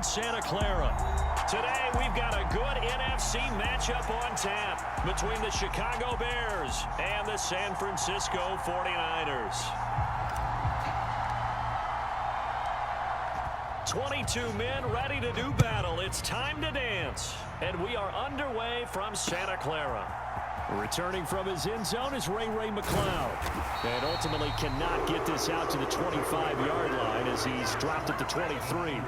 in Santa Clara. Today, we've got a good NFC matchup on tap between the Chicago Bears and the San Francisco 49ers. 22 men ready to do battle. It's time to dance. And we are underway from Santa Clara. Returning from his end zone is Ray McCloud. And ultimately cannot get this out to the 25-yard line as he's dropped at the 23.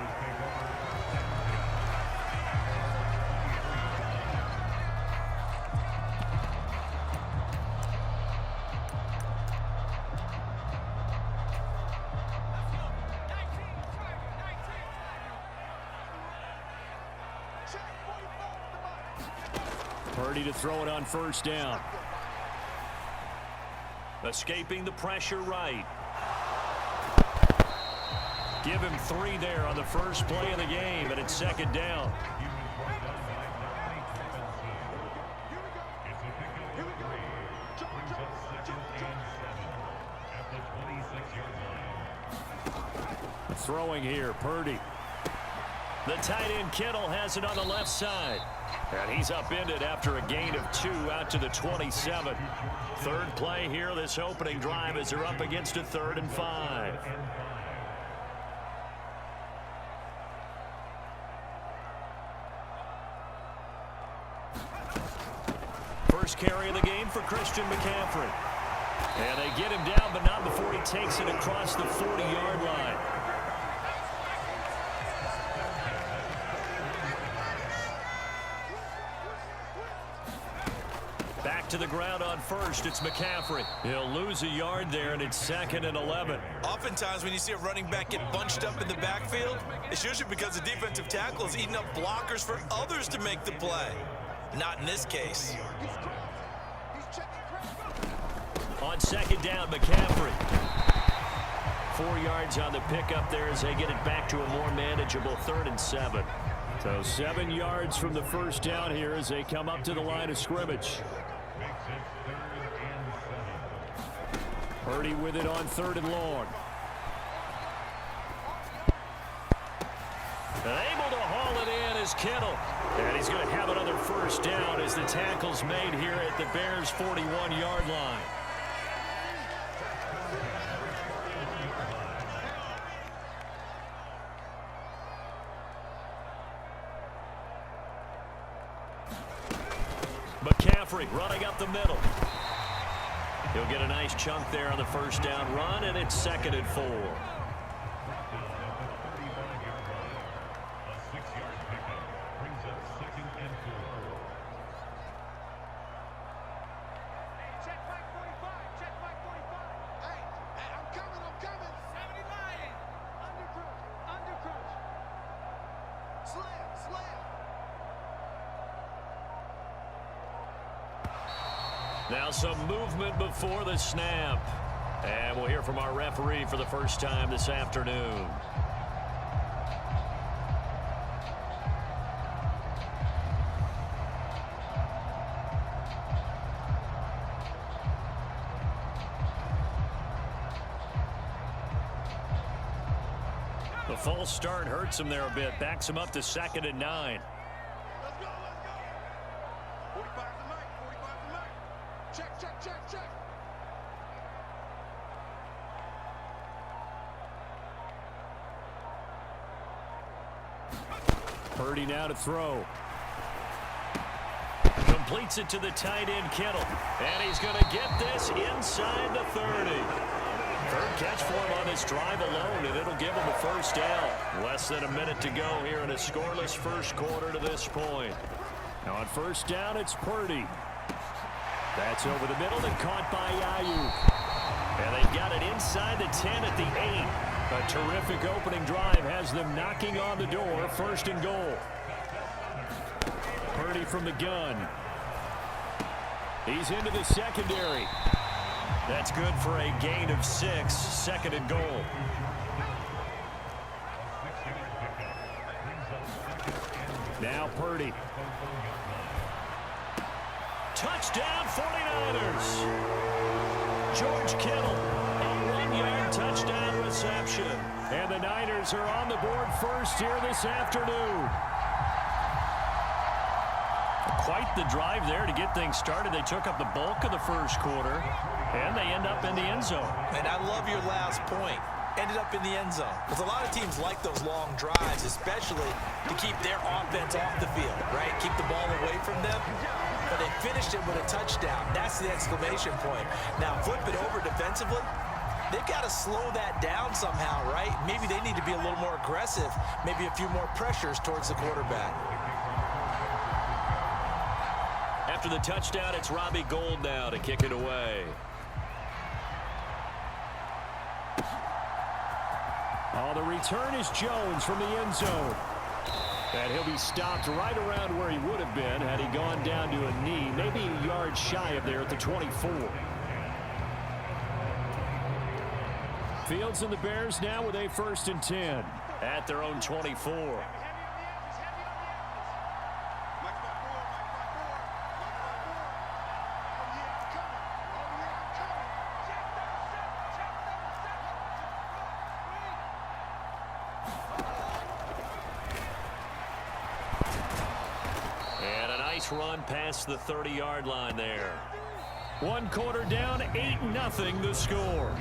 Purdy to throw it on first down. Escaping the pressure right. Give him 3 there on the first play of the game, and it's second down. Throwing here, Purdy. The tight end Kittle has it on the left side. And he's upended after a gain of 2 out to the 27. Third play here this opening drive as they're up against a 3rd and 5. First carry of the game for Christian McCaffrey. And they get him down, but not before he takes it across the 40-yard line. Back to the ground on first. It's McCaffrey. He'll lose a yard there, and it's 2nd and 11. Oftentimes when you see a running back get bunched up in the backfield, it's usually because the defensive tackle is eating up blockers for others to make the play. Not in this case. On second down, McCaffrey. 4 yards on the pickup there as they get it back to a more manageable 3rd and 7. So 7 yards from the first down here as they come up to the line of scrimmage. Purdy with it on 3rd and long. Able to haul it in is Kittle. And he's going to have another first down as the tackle's made here at the Bears' 41-yard line. McCaffrey running up the middle. He'll get a nice chunk there on the first down run, and it's 2nd and 4. Now some movement before the snap. And we'll hear from our referee for the first time this afternoon. The false start hurts him there a bit. Backs him up to 2nd and 9. Purdy now to throw. Completes it to the tight end Kittle. And he's going to get this inside the 30. Third catch for him on this drive alone, and it'll give him a first down. Less than a minute to go here in a scoreless first quarter to this point. Now on first down, it's Purdy. That's over the middle and caught by Ayuk. And they got it inside the 10 at the 8. A terrific opening drive has them knocking on the door. 1st and goal. Purdy from the gun. He's into the secondary. That's good for a gain of 6. 2nd and goal. Now Purdy. Touchdown 49ers. George Kittle. A 1-yard touchdown reception. And the Niners are on the board first here this afternoon. Quite the drive there to get things started. They took up the bulk of the first quarter, and they end up in the end zone. And I love your last point. Ended up in the end zone. Because a lot of teams like those long drives, especially to keep their offense off the field, right? Keep the ball away from them. But they finished it with a touchdown. That's the exclamation point. Now, flip it over defensively. They've got to slow that down somehow, right? Maybe they need to be a little more aggressive. Maybe a few more pressures towards the quarterback. After the touchdown, it's Robbie Gould now to kick it away. Oh, the return is Jones from the end zone. And he'll be stopped right around where he would have been had he gone down to a knee, maybe a yard shy of there at the 24. Fields and the Bears now with a 1st and 10 at their own 24. Run past the 30-yard line there. 1 quarter down, 8-0 the score.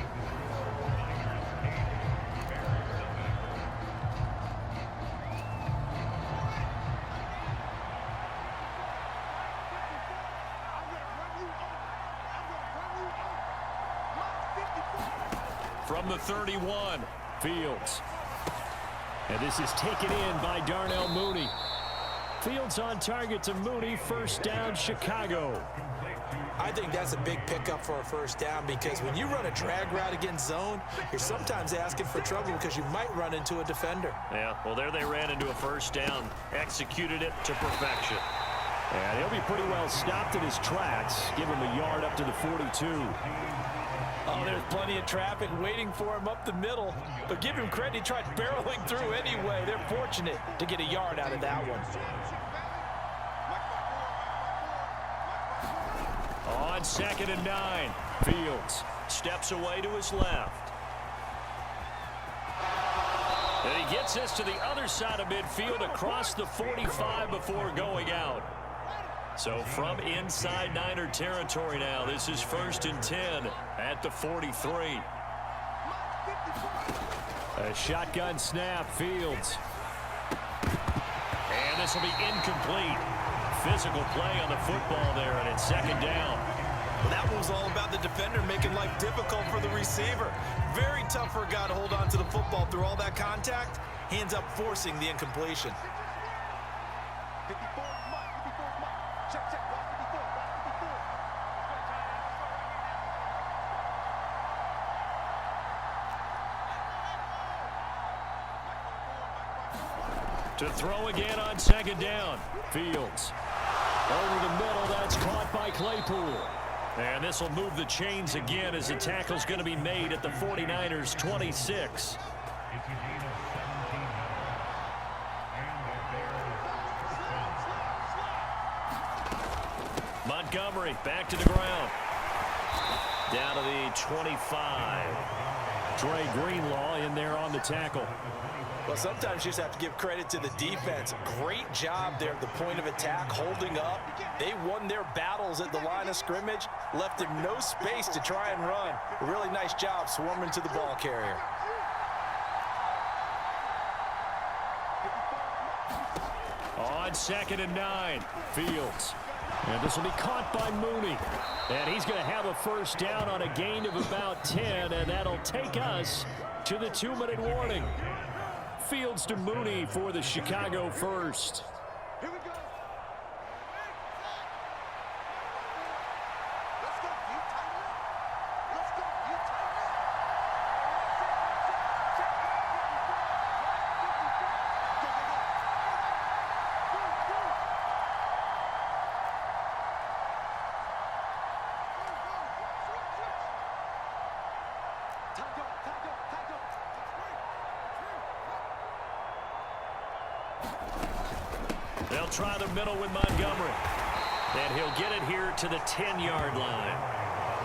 From the 31, Fields. And this is taken in by Darnell Mooney. Fields on target to Mooney. 1st down, Chicago. I think that's a big pickup for a 1st down because when you run a drag route against zone, you're sometimes asking for trouble because you might run into a defender. Yeah, well, there they ran into a 1st down, executed it to perfection. And he'll be pretty well stopped in his tracks. Give him a yard up to the 42. Oh, there's plenty of traffic waiting for him up the middle. But give him credit, he tried barreling through anyway. They're fortunate to get a yard out of that one. On 2nd and 9, Fields steps away to his left. And he gets this to the other side of midfield across the 45 before going out. So from inside Niner territory now, this is 1st and 10 at the 43. A shotgun snap, Fields. And this will be incomplete. Physical play on the football there, and it's 2nd down. Well, that one was all about the defender making life difficult for the receiver. Very tough for a guy to hold on to the football through all that contact. He ends up forcing the incompletion. To throw again on 2nd down. Fields. Over the middle, that's caught by Claypool. And this will move the chains again as the tackle's going to be made at the 49ers 26. Montgomery back to the ground. Down to the 25. Dre Greenlaw in there on the tackle. Well, sometimes you just have to give credit to the defense. Great job there at the point of attack, holding up. They won their battles at the line of scrimmage, left him no space to try and run. A really nice job swarming to the ball carrier. On 2nd and 9, Fields. And this will be caught by Mooney. And he's going to have a 1st down on a gain of about 10, and that'll take us to the 2-minute warning. Fields to Mooney for the Chicago 1st. Here we go. They'll try the middle with Montgomery. And he'll get it here to the 10-yard line.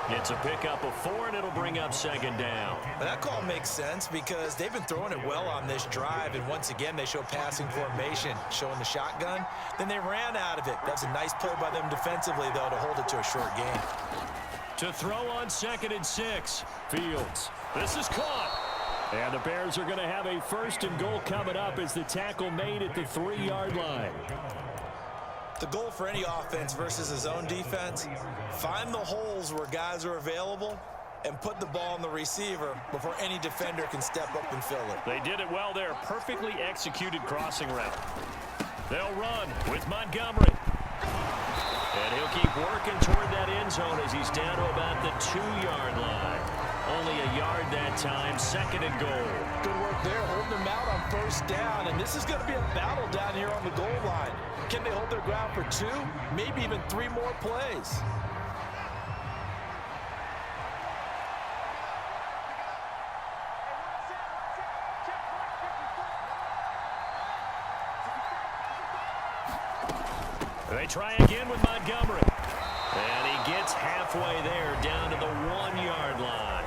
It's a pickup of 4, and it'll bring up second down. But that call makes sense because they've been throwing it well on this drive, and once again, they show passing formation, showing the shotgun. Then they ran out of it. That's a nice play by them defensively, though, to hold it to a short game. To throw on 2nd and 6, Fields. This is caught. And the Bears are going to have a 1st and goal coming up as the tackle made at the 3-yard line. The goal for any offense versus his own defense, find the holes where guys are available and put the ball on the receiver before any defender can step up and fill it. They did it well there. Perfectly executed crossing route. They'll run with Montgomery. And he'll keep working toward that end zone as he's down to about the 2-yard line. Only a yard that time, 2nd and goal. Good work there, holding them out on 1st down. And this is going to be a battle down here on the goal line. Can they hold their ground for 2, maybe even 3 more plays? They try again with Montgomery. And he gets halfway there, down to the 1-yard line.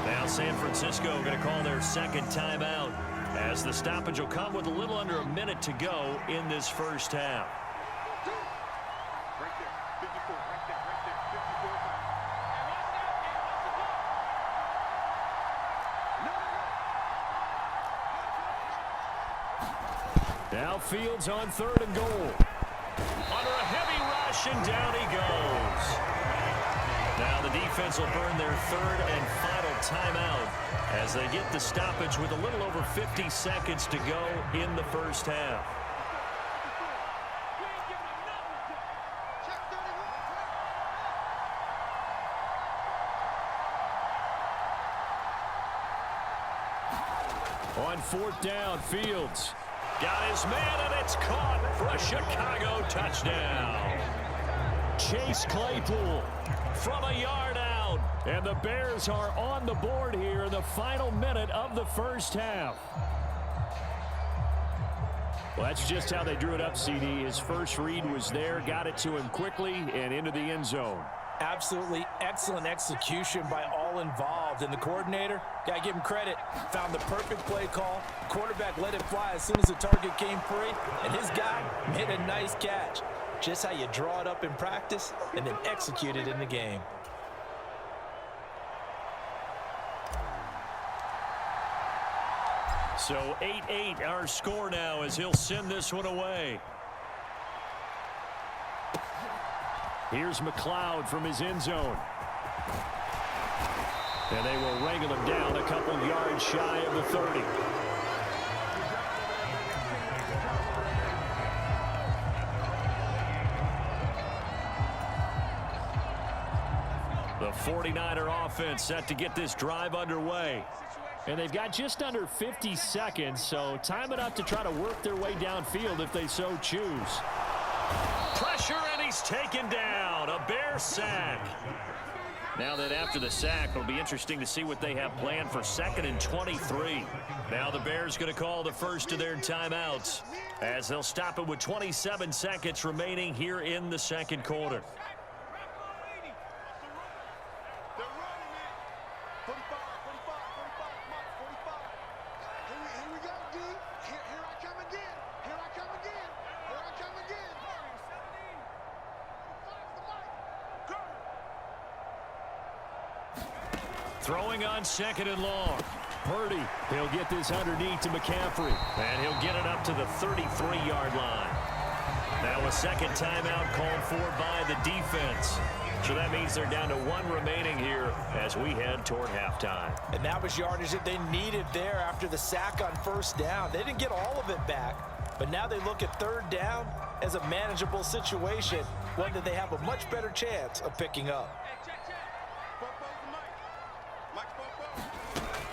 Now Sanfrancisco going to call their 2nd timeout, as the stoppage will come with a little under a minute to go in this 1st half. Now Fields on 3rd and goal. Under a heavy rush, and down he goes. Now the defense will burn their 3rd and final timeout as they get the stoppage with a little over 50 seconds to go in the 1st half. On 4th down, Fields got his man, and it's caught for a Chicago touchdown. Chase Claypool from a yard out, and the Bears are on the board here in the final minute of the 1st half. Well, that's just how they drew it up, CD. His first read was there, got it to him quickly, and into the end zone. Absolutely excellent execution by all involved. And the coordinator, got to give him credit, found the perfect play call. Quarterback let it fly as soon as the target came free, and his guy made a nice catch. Just how you draw it up in practice and then execute it in the game. So 8-8 our score now as he'll send this one away. Here's McLeod from his end zone. And they will wrangle him down a couple yards shy of the 30. The 49er offense set to get this drive underway. And they've got just under 50 seconds, so time enough to try to work their way downfield if they so choose. Pressure, and he's taken down. A Bear sack. Now that after the sack, it'll be interesting to see what they have planned for 2nd and 23. Now the Bears going to call the first of their timeouts as they'll stop it with 27 seconds remaining here in the 2nd quarter. Throwing on 2nd and long. Purdy, he'll get this underneath to McCaffrey. And he'll get it up to the 33-yard line. Now a 2nd timeout called for by the defense. So that means they're down to 1 remaining here as we head toward halftime. And that was yardage that they needed there after the sack on 1st down. They didn't get all of it back, but now they look at 3rd down as a manageable situation, one that they have a much better chance of picking up.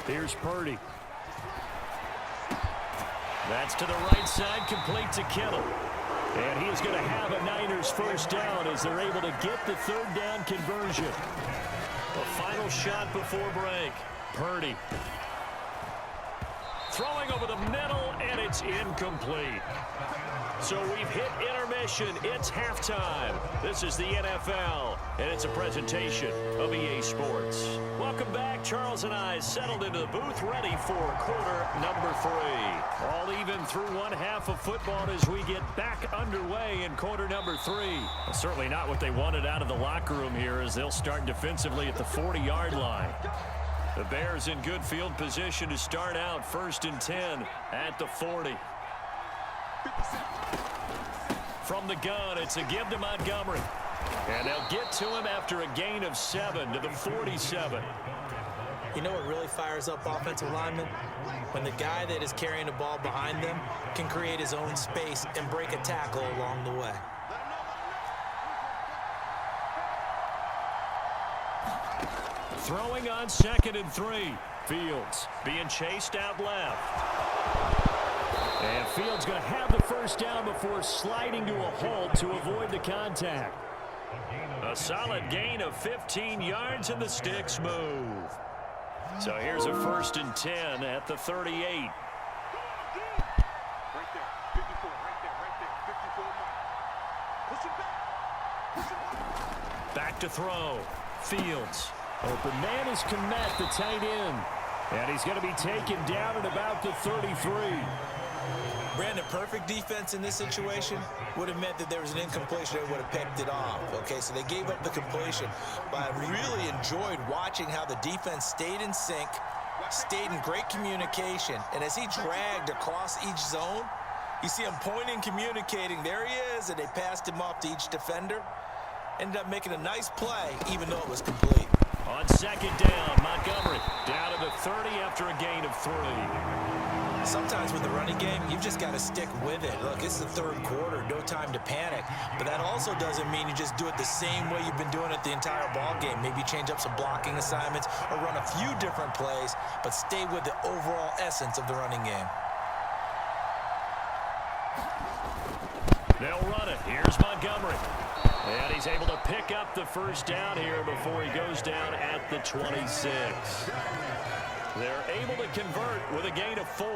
Here's Purdy. That's to the right side, complete to Kittle. And he is going to have a Niners 1st down as they're able to get the 3rd down conversion. A final shot before break. Purdy. Throwing over the middle, and it's incomplete. So we've hit intermission. It's halftime. This is the NFL, and it's a presentation of EA Sports. Welcome back. Charles and I settled into the booth, ready for quarter number 3. All even through one half of football as we get back underway in quarter number 3. Well, certainly not what they wanted out of the locker room here, as they'll start defensively at the 40-yard line. The Bears in good field position to start out 1st and 10 at the 40. From the gun, it's a give to Montgomery. And they'll get to him after a gain of 7 to the 47. You know what really fires up offensive linemen? When the guy that is carrying the ball behind them can create his own space and break a tackle along the way. Throwing on 2nd and 3. Fields being chased out left. And Fields going to have the first down before sliding to a halt to avoid the contact. A solid gain of 15 yards and the sticks move. So here's a 1st and 10 at the 38. Right there, 54, right there, 54. Push it back. Back to throw. Fields. Open man is Komet, the tight end. And he's going to be taken down at about the 33. Brandon, perfect defense in this situation would have meant that there was an incompletion. They would have picked it off. Okay, so they gave up the completion. But I really enjoyed watching how the defense stayed in sync, stayed in great communication. And as he dragged across each zone, you see him pointing, communicating. There he is, and they passed him off to each defender. Ended up making a nice play, even though it was complete. On 2nd down, Montgomery down to the 30 after a gain of 3. Sometimes with the running game, you've just got to stick with it. Look, it's the 3rd quarter, no time to panic. But that also doesn't mean you just do it the same way you've been doing it the entire ball game. Maybe change up some blocking assignments or run a few different plays, but stay with the overall essence of the running game. They'll run it. Here's Montgomery. And he's able to pick up the first down here before he goes down at the 26. They're able to convert with a gain of 4.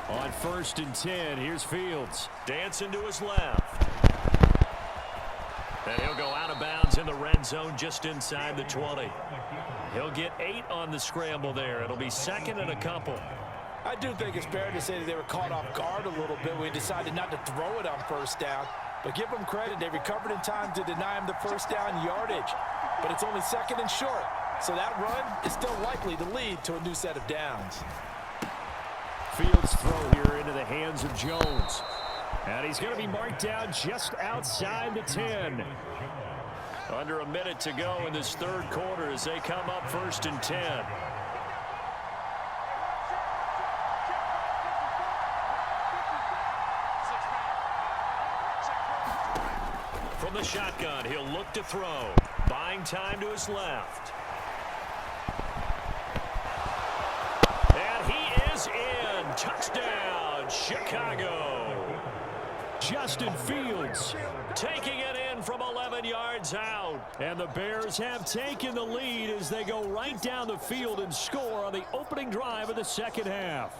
On 1st and 10, here's Fields. Dancing to his left. And he'll go out of bounds in the red zone just inside the 20. He'll get 8 on the scramble there. It'll be 2nd and a couple. I do think it's fair to say that they were caught off guard a little bit when he decided not to throw it on 1st down. But give them credit, they recovered in time to deny him the 1st down yardage. But it's only 2nd and short. So that run is still likely to lead to a new set of downs. Fields throw here into the hands of Jones. And he's going to be marked down just outside the 10. Under a minute to go in this 3rd quarter as they come up 1st and 10. From the shotgun, he'll look to throw. Buying time to his left. And he is in. Touchdown, Chicago. Justin Fields taking it in from 11 yards out. And the Bears have taken the lead as they go right down the field and score on the opening drive of the 2nd half.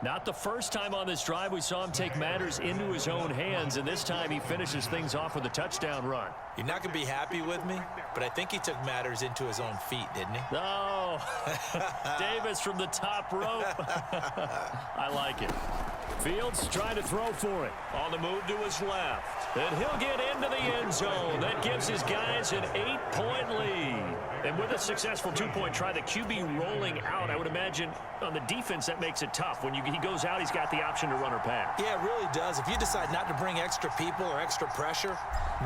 Not the first time on this drive we saw him take matters into his own hands, and this time he finishes things off with a touchdown run. You're not going to be happy with me, but I think he took matters into his own feet, didn't he? Oh, Davis from the top rope. I like it. Fields trying to throw for it. On the move to his left. And he'll get into the end zone. That gives his guys an 8-point lead. And with a successful 2-point try, the QB rolling out, I would imagine on the defense that makes it tough. When he goes out, he's got the option to run or pass. Yeah, it really does. If you decide not to bring extra people or extra pressure,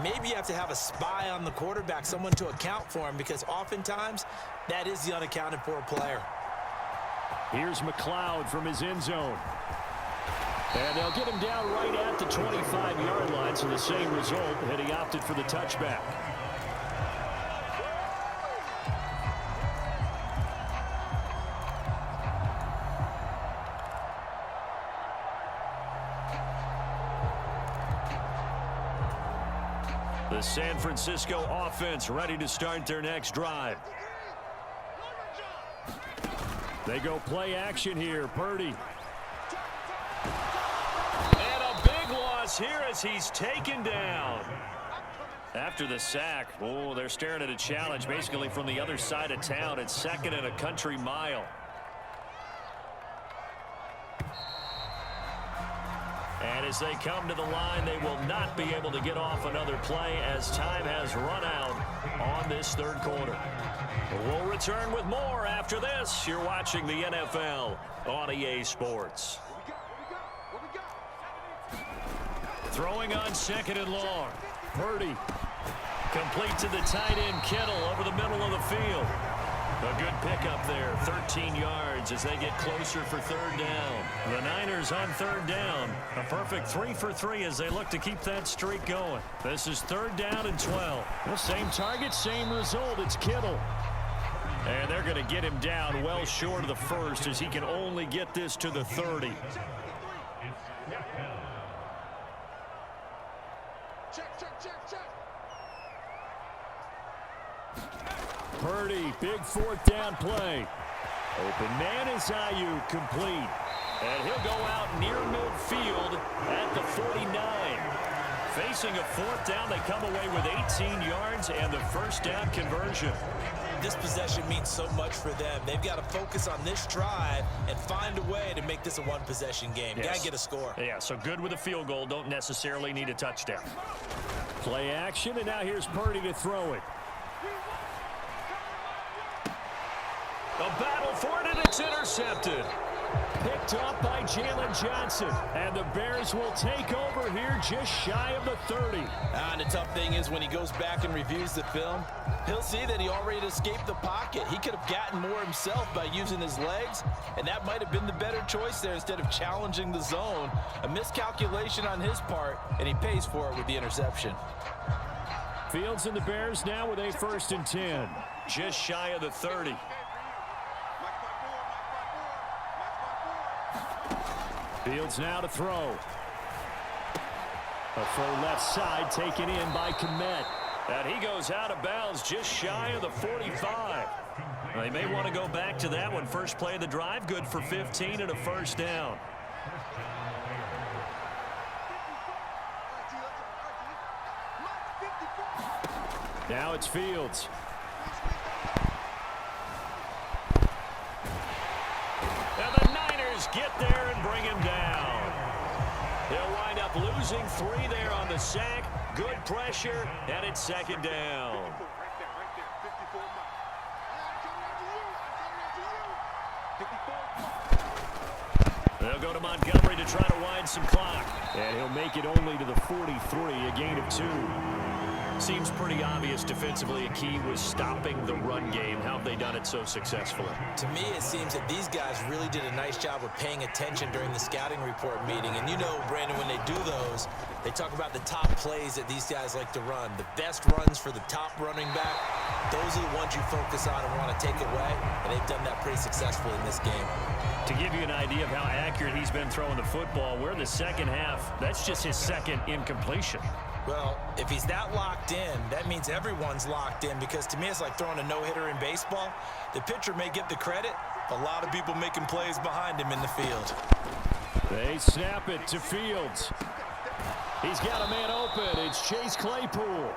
maybe you have to have a spy on the quarterback, someone to account for him, because oftentimes that is the unaccounted for player. Here's McLeod from his end zone. And they'll get him down right at the 25-yard line, so the same result, and he opted for the touchback. The San Francisco offense ready to start their next drive. They go play action here. Purdy. And a big loss here as he's taken down. After the sack, oh, they're staring at a challenge basically from the other side of town. It's second and a country mile. And as they come to the line, they will not be able to get off another play as time has run out on this third quarter. We'll return with more after this. You're watching the NFL on EA Sports. Throwing on second and long. Purdy. Complete to the tight end, Kittle, over the middle of the field. A good pickup there, 13 yards as they get closer for third down. The Niners on third down. A perfect 3 for 3 as they look to keep that streak going. This is third down and 12. The same target, same result. It's Kittle. And they're going to get him down well short of the first as he can only get this to the 30. Purdy, big fourth down play. Open man is Ayuk, complete. And he'll go out near midfield at the 49. Facing a fourth down, they come away with 18 yards and the first down conversion. This possession means so much for them. They've got to focus on this drive and find a way to make this a one-possession game. Yes. Got to get a score. Yeah, so good with a field goal. Don't necessarily need a touchdown. Play action, and now here's Purdy to throw it. A battle for it, and it's intercepted. Picked up by Jalen Johnson. And the Bears will take over here just shy of the 30. And the tough thing is when he goes back and reviews the film, he'll see that he already escaped the pocket. He could have gotten more himself by using his legs, and that might have been the better choice there instead of challenging the zone. A miscalculation on his part, and he pays for it with the interception. Fields and the Bears now with a 1st and 10. Just shy of the 30. Fields now to throw. A throw left side taken in by Kmet. And he goes out of bounds just shy of the 45. They may want to go back to that one. First play of the drive, good for 15 and a first down. Now it's Fields. And the Niners get there and bring him down. He'll wind up losing 3 there on the sack. Good pressure, and it's second down. They'll go to Montgomery to try to wind some clock. And he'll make it only to the 43, a gain of 2. Seems pretty obvious defensively a key was stopping the run game. How have they done it so successfully? To me, it seems that these guys really did a nice job of paying attention during the scouting report meeting. And you know, Brandon, when they do those, they talk about the top plays that these guys like to run. The best runs for the top running back, those are the ones you focus on and want to take away. And they've done that pretty successfully in this game. To give you an idea of how accurate he's been throwing the football, we're in the second half. That's just his second incompletion. Well, if he's that locked in, that means everyone's locked in, because to me it's like throwing a no-hitter in baseball. The pitcher may get the credit, a lot of people making plays behind him in the field. They snap it to Fields. He's got a man open. It's Chase Claypool.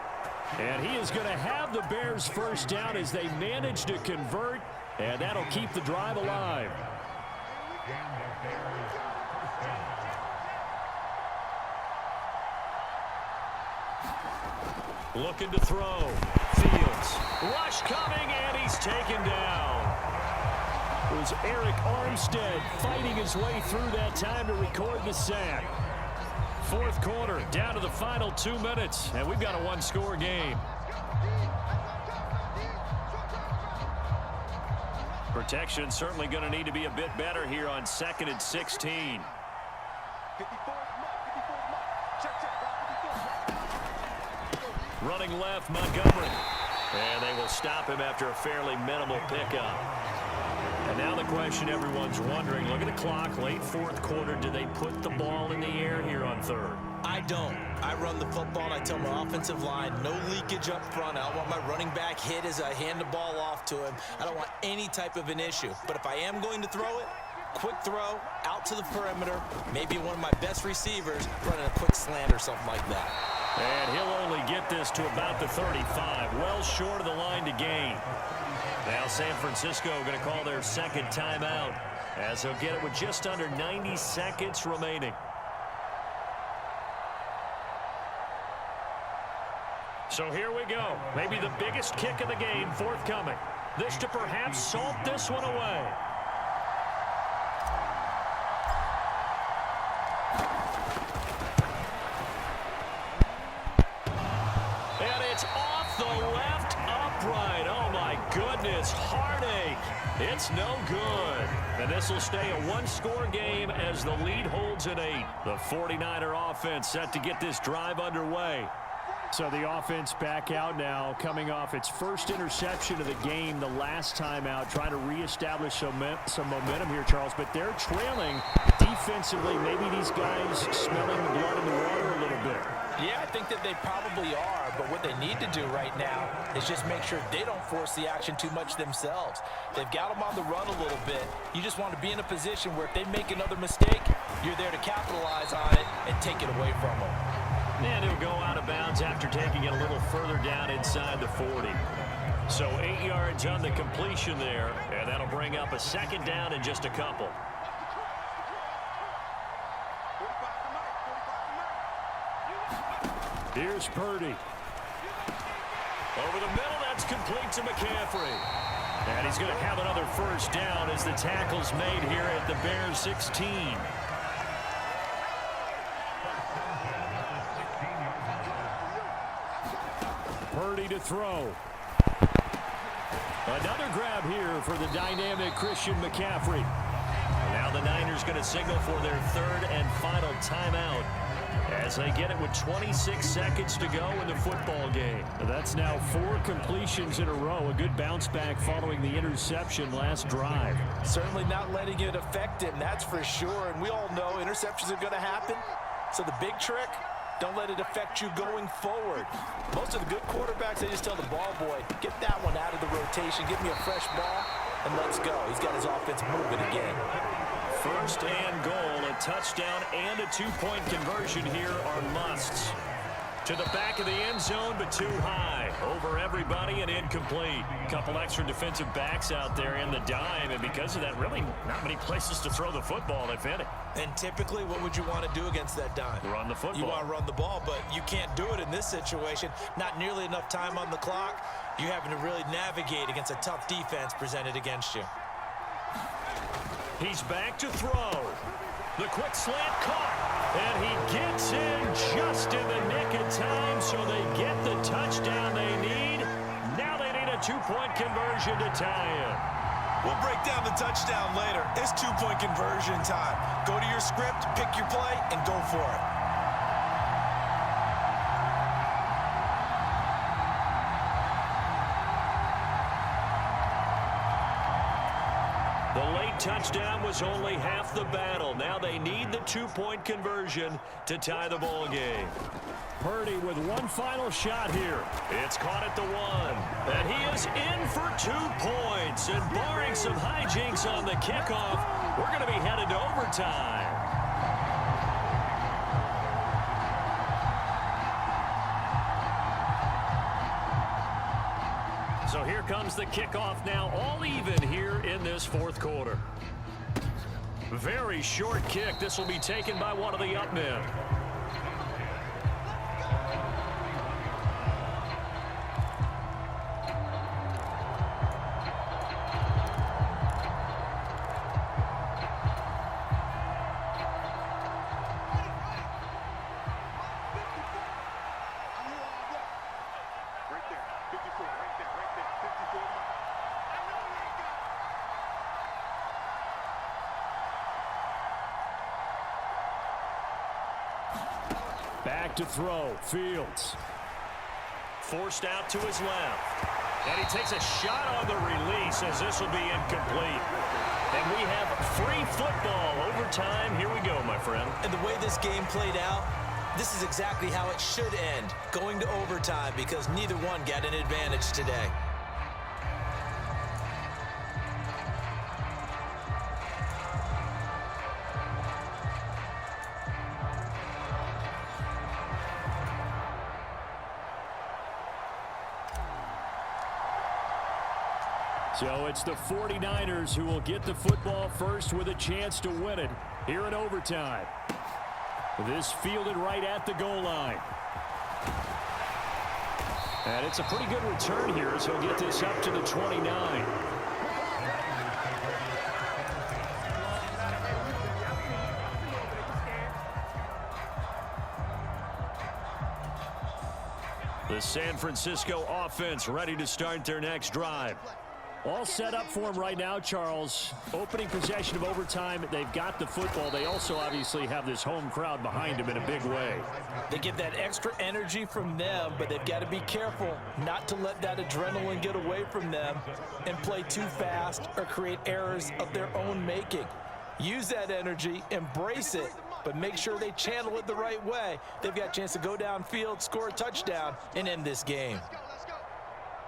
And he is going to have the Bears first down as they manage to convert, and that'll keep the drive alive. Looking to throw. Fields. Rush coming, and he's taken down. It was Eric Armstead fighting his way through that time to record the sack. Fourth quarter, down to the final 2 minutes, and we've got a one-score game. Protection certainly going to need to be a bit better here on 2nd and 16. Running left, Montgomery. And they will stop him after a fairly minimal pickup. And now the question everyone's wondering, look at the clock, late fourth quarter, do they put the ball in the air here on third? I don't. I run the football, and I tell my offensive line, no leakage up front. I don't want my running back hit as I hand the ball off to him. I don't want any type of an issue. But if I am going to throw it, quick throw, out to the perimeter, maybe one of my best receivers running a quick slant or something like that. And he'll only get this to about the 35, well short of the line to gain. Now San Francisco going to call their second timeout as they'll get it with just under 90 seconds remaining. So here we go. Maybe the biggest kick of the game forthcoming. This to perhaps salt this one away. And it's off the left upright. Oh my goodness, heartache. It's no good. And this will stay a one-score game as the lead holds at 8. The 49er offense set to get this drive underway. So the offense back out now, coming off its first interception of the game the last time out, trying to reestablish some momentum here, Charles. But they're trailing defensively. Maybe these guys smelling the blood in the water a little bit. Yeah, I think that they probably are, but what they need to do right now is just make sure they don't force the action too much themselves. They've got them on the run a little bit. You just want to be in a position where if they make another mistake, you're there to capitalize on it and take it away from them. And he'll go out of bounds after taking it a little further down inside the 40. So 8 yards on the completion there, and that'll bring up a second down in just a couple. Here's Purdy. Over the middle, that's complete to McCaffrey. And he's going to have another first down as the tackle's made here at the Bears 16. Purdy to throw. Another grab here for the dynamic Christian McCaffrey. Now the Niners going to signal for their third and final timeout as they get it with 26 seconds to go in the football game. That's now 4 completions in a row. A good bounce back following the interception last drive. Certainly not letting it affect him, that's for sure. And we all know interceptions are going to happen. So the big trick, don't let it affect you going forward. Most of the good quarterbacks, they just tell the ball boy, get that one out of the rotation, give me a fresh ball, and let's go. He's got his offense moving again. First and goal, a touchdown and a two-point conversion here are musts. To the back of the end zone, but too high. Over everybody and incomplete. Couple extra defensive backs out there in the dime, and because of that, really not many places to throw the football, if any. And typically, what would you want to do against that dime? Run the football. You want to run the ball, but you can't do it in this situation. Not nearly enough time on the clock. You're having to really navigate against a tough defense presented against you. He's back to throw. The quick slant caught. And he gets in just in the nick of time, so they get the touchdown they need. Now they need a two-point conversion to tie it. We'll break down the touchdown later. It's two-point conversion time. Go to your script, pick your play, and go for it. The late touchdown was only half the battle. Now they need the two-point conversion to tie the ball game. Purdy with one final shot here. It's caught at the 1. And he is in for 2 points. And barring some hijinks on the kickoff, we're going to be headed to overtime. So here comes the kickoff now, all even here in this fourth quarter. Very short kick. This will be taken by one of the up men. Back to throw, Fields. Forced out to his left. And he takes a shot on the release as this will be incomplete. And we have free football. Overtime. Here we go, my friend. And the way this game played out, this is exactly how it should end, going to overtime, because neither one got an advantage today. So it's the 49ers who will get the football first with a chance to win it here in overtime. This fielded right at the goal line. And it's a pretty good return here as he'll get this up to the 29. The San Francisco offense ready to start their next drive. All set up for him right now, Charles. Opening possession of overtime. They've got the football. They also obviously have this home crowd behind them in a big way. They get that extra energy from them, but they've got to be careful not to let that adrenaline get away from them and play too fast or create errors of their own making. Use that energy, embrace it, but make sure they channel it the right way. They've got a chance to go downfield, score a touchdown, and end this game. Let's go.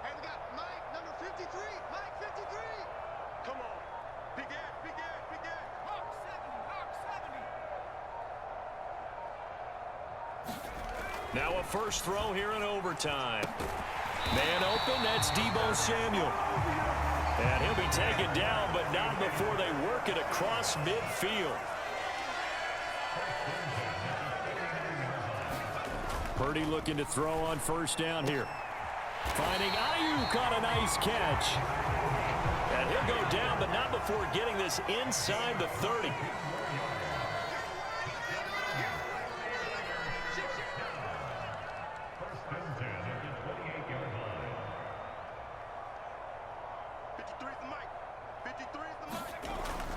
Hey, we got Mike, number 53. Mike, 53. Come on. Big Ed, Big Ed, Big Ed. Hawk 70, Hawk 70. Now a first throw here in overtime. Man open, that's Deebo Samuel. And he'll be taken down, but not before they work it across midfield. Purdy looking to throw on first down here. Finding Ayuk on a nice catch. And he'll go down, but not before getting this inside the 30.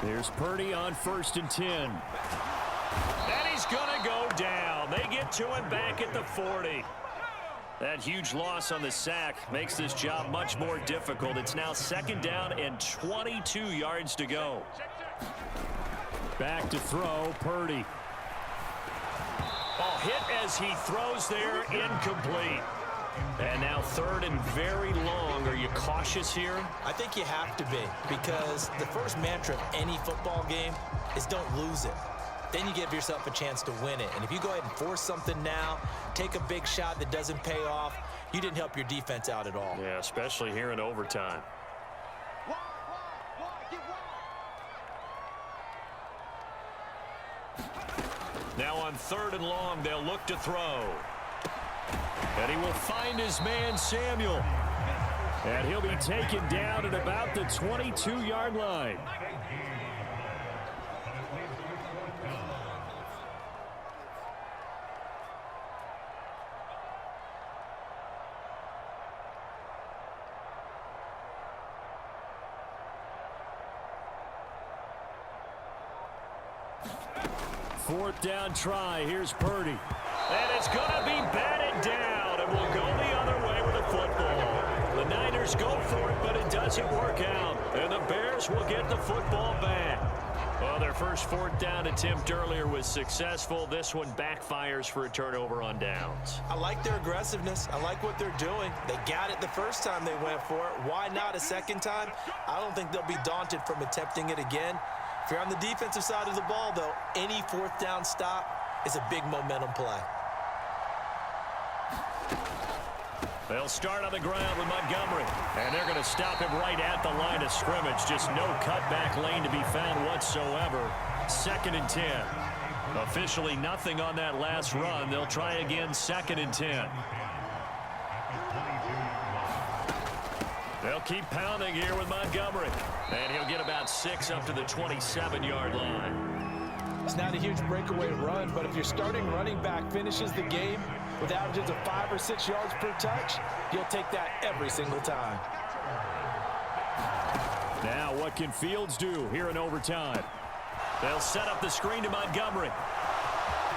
There's Purdy on 1st and 10. And he's going to go down. They get to him back at the 40. That huge loss on the sack makes this job much more difficult. It's now 2nd down and 22 yards to go. Back to throw, Purdy. Ball hit as he throws there, incomplete. And now 3rd and very long. Are you cautious here? I think you have to be, because the first mantra of any football game is don't lose it. Then you give yourself a chance to win it. And if you go ahead and force something now, take a big shot that doesn't pay off, you didn't help your defense out at all. Yeah, especially here in overtime. Now on 3rd and long, they'll look to throw. And he will find his man, Samuel. And he'll be taken down at about the 22-yard line. Fourth down try. Here's Purdy. And it's going to be batted down, and we'll go the other way with the football. The Niners go for it, but it doesn't work out. And the Bears will get the football back. Well, their first 4th down attempt earlier was successful. This one backfires for a turnover on downs. I like their aggressiveness. I like what they're doing. They got it the first time they went for it. Why not a second time? I don't think they'll be daunted from attempting it again. If you're on the defensive side of the ball, though, any 4th down stop is a big momentum play. They'll start on the ground with Montgomery. And they're going to stop him right at the line of scrimmage. Just no cutback lane to be found whatsoever. 2nd and 10. Officially nothing on that last run. They'll try again, 2nd and 10. They'll keep pounding here with Montgomery. And he'll get about 6 up to the 27-yard line. It's not a huge breakaway run, but if your starting running back finishes the game with averages of 5 or 6 yards per touch, you'll take that every single time. Now what can Fields do here in overtime? They'll set up the screen to Montgomery.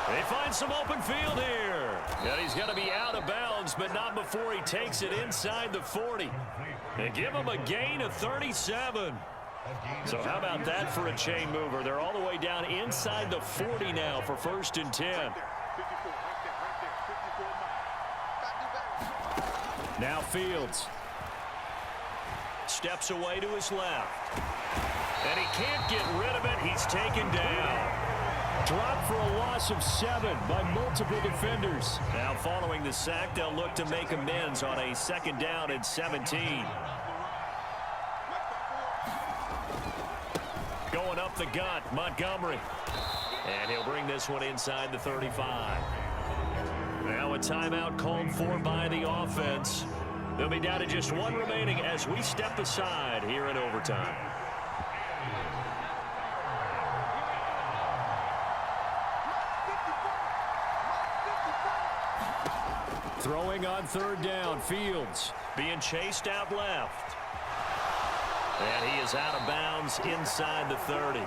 They find some open field here. And he's going to be out of bounds, but not before he takes it inside the 40. They give him a gain of 37. So how about that for a chain mover? They're all the way down inside the 40 now for 1st and 10. Now Fields. Steps away to his left. And he can't get rid of it. He's taken down. Dropped for a loss of 7 by multiple defenders. Now following the sack, they'll look to make amends on a 2nd down and 17. Going up the gut, Montgomery. And he'll bring this one inside the 35. Now a timeout called for by the offense. They'll be down to just 1 remaining as we step aside here in overtime. Throwing on 3rd down, Fields. Being chased out left. And he is out of bounds inside the 30.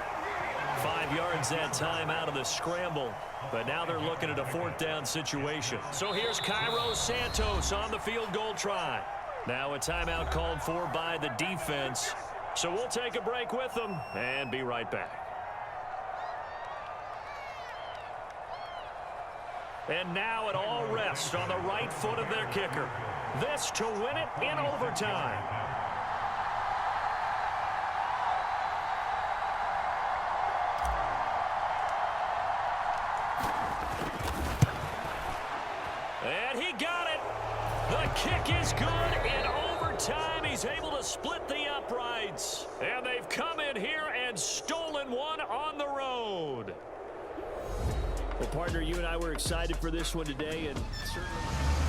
5 yards that time out of the scramble. But now they're looking at a 4th down situation. So here's Cairo Santos on the field goal try. Now a timeout called for by the defense. So we'll take a break with them and be right back. And now it all rests on the right foot of their kicker. This to win it in overtime. And he got it. The kick is good in overtime. He's able to split the uprights. And they've come in here and stolen one on the road. Well, partner, you and I were excited for this one today, and certainly...